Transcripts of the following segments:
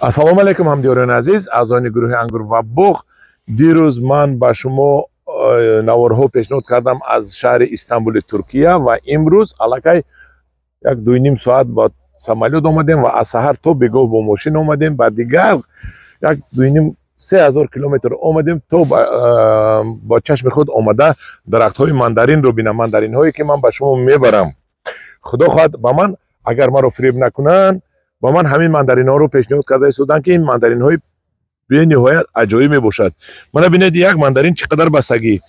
ассалому алайкум ҳамдиёрони азиз, аъзои гурӯҳи ангур ва буғ. дирӯз ман ба шумо наворҳо пешниҳод кардам аз шаҳри Истанбули Туркия ва имрӯз аллакай 1-2 соат ба самолёт омадем ва аз саҳар то бегоҳ бо мошин омадем, ба дигар 2-3 километр омадем то ба чашми худ омада дарахтҳои мандаринро бинам, мандаринҳое ки ман ба шумо мебарам. худо хоҳад ба ман агар маро фиреб накунанд, با من همین ماندارین ها رو پیشنهاد کرده بودن که این ماندارین های به نهایت عجایب میباشد. من ببینید یک ماندارین چقدر بستگی،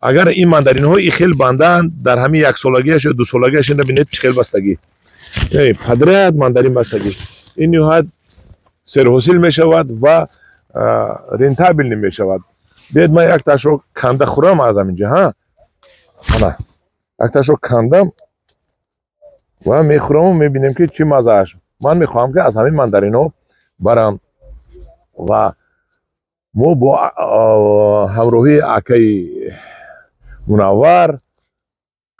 اگر این ماندارین های خیلی بندن در همین 1 سالگیش یا 2 سالگیش ببینید چقدر بستگی، پدرت ماندارین بستگی، این نهایت سرحاصل میشود و رنتابل نمیشود. بیاید من یک تاش رو کنده خورم از اینجا. ها انا یک تاش رو کندم و میخورم و میبینیم که چی مزه است. من میخواهم که از همین ماندارین ها برم و ما با همراهی اکای منور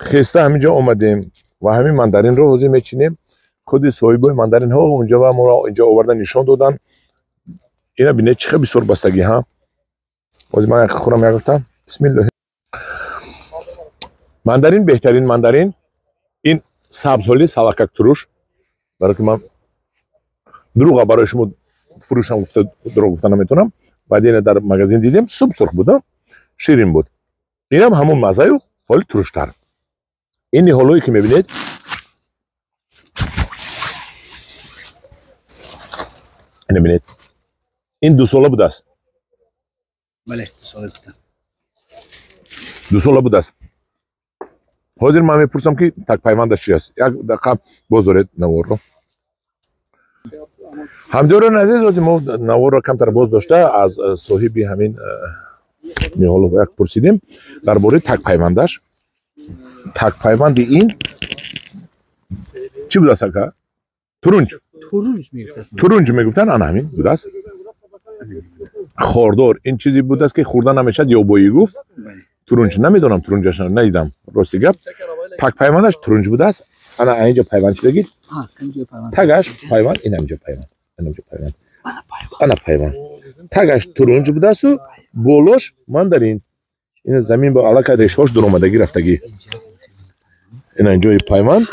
خسته همینجا اومدیم و همین ماندارین رو حوزه میچینیم. خود صاحبای ماندارین ها اونجا و ما را اینجا آوردن نشان دادن. اینا ببینید چقدر بسیار بستگی ها. باز من خورم گفتم بسم الله. ماندارین بهترین ماندارین این سبزهالی سالکک تروش، برای که من دروغ برای شما فروشم دروغ گفتن نمیتونم. بعد اینه در مغازین دیدیم سوپ سرخ بود، شیرین بود. اینم همون مزه و حالی ترشتر. این حالویی که میبینید اینو ببینید، این 2 ساله بود است. بله 2 ساله بود. 2 ساله بود است. حاضر من میپرسم که تک پیوندش چی است. یک دقیقه باز دارید نوار رو. همدیاران عزیز، ما نوار را کمتر باز داشته از صاحبی همین نیهالو یک پرسیدیم درباره تک پیوندش. تک پیوند این چی بود است که؟ ترنج. ترنج میگفتن. آن همین بود است. خاردار این چیزی بود است که خوردن نمیشد یا بایی گفت. ترنج نمیدونم، ترنجش ندیدم راستی گپ. تک پیوندش ترنج بود است. انا اینجا پیوند چی بگید؟ تگش پیوند، این اینجا پیوند. اینجا پیوند. انا پیوند. تگش ترنج بود است و بولوش ماندارین. این زمین با علاقه ریشهاش در اومدگی رفتگی. این اینجا پیوند.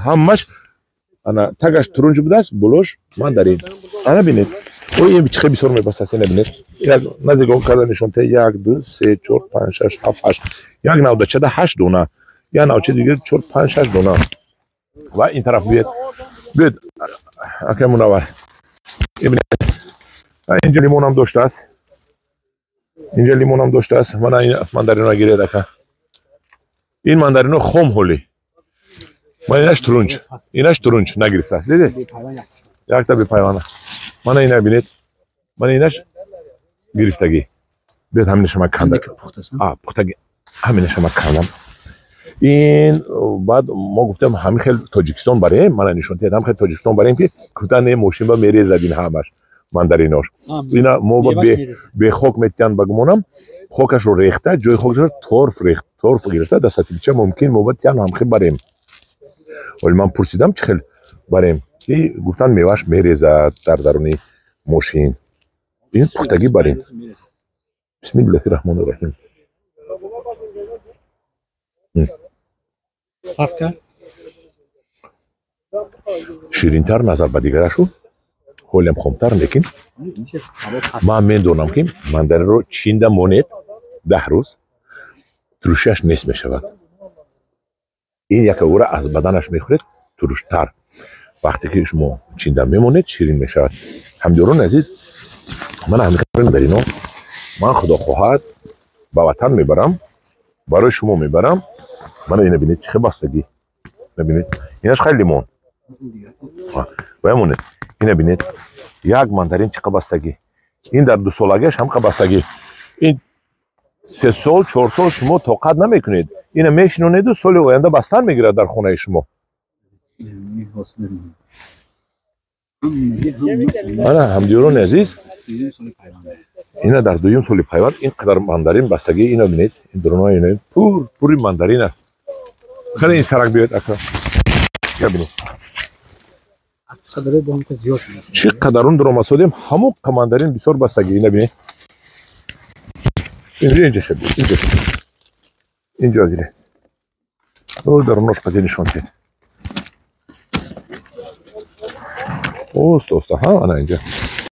همش انا تگش ترنج بود است، بولوش ماندارین. انا ببینید. او این چقدر بسیار میبسته است. ببینید. نزدیک کردن نشون ته 1 2 3 4 5 6 7 8. یک نوع چه 8 دونه. یا نوع چه دیگه 4 5 6 دونه. و این طرف بیاد. بیاد. اکه منور. اینجا لیمون هم داشته است. اینجا لیمون هم داشته است. من این ماندارین رو گیره دکه. این ماندارین رو خام هولی. من اینش ترنج. اینش ترنج نگرفته است. دیدید؟ یک تا بی پیوانه. من اینا ببینید. من اینش گرفتگی. بیاد همینش من کندم. پختگی. همینش من کندم. این بعد ما گفتم همین خیلی تاجیکستان برای من نشون دادم، خیلی تاجیکستان برای اینکه گفتن ماشین با میری زدین همش مانداریناش. اینا ما به خاک میتیان بگمونم، خاکش رو ریخته، جای خاکش رو طرف گرفته، دستیچه ممکن موبتیان هم خیلی بریم. ولی من پرسیدم چه خیلی بریم که گفتن میوهش میریزد در درونی ماشین. این پختگی بریم. بسم الله الرحمن الرحیم. شیرین‌تر نظر به دیگرشو، حالم خامتر، لیکن من میدونم که ماندارین رو چینده مونید 10 روز ترشش نیست میشود. این یک اوره از بدنش میخورید ترشتر. وقتی که شما چینده میمونید شیرین میشود. همدیاران عزیز، من همین ماندارینو من خدا خواهد به وطن میبرم، برای شما میبرم. من اینو ببینید چه بستگی. ببینید اینش خیلی لیمون. ببینید اینو ببینید یک ماندارین چه بستگی. این در 2 سالگیش هم بستگی. این 3 سال 4 سال شما طاقت نمیکنید. اینو میشنونید و سال آینده بستن میگیره در خونه شما. من همدیاران عزیز، اینا در 2 سال پیوند این قدر ماندارین بستگی. اینو ببینید این درونای اینه پوری ماندارین است. خیلی این سرک بیاد اکرام. ببینید قدره با هم که زیاد شده. چقدر اون دراماسودیم همون کماندرین بسیار بستگی اینه بینی اینجا شد اینجا دیره او درونش قدی نشون تید اوست ها انا اینجا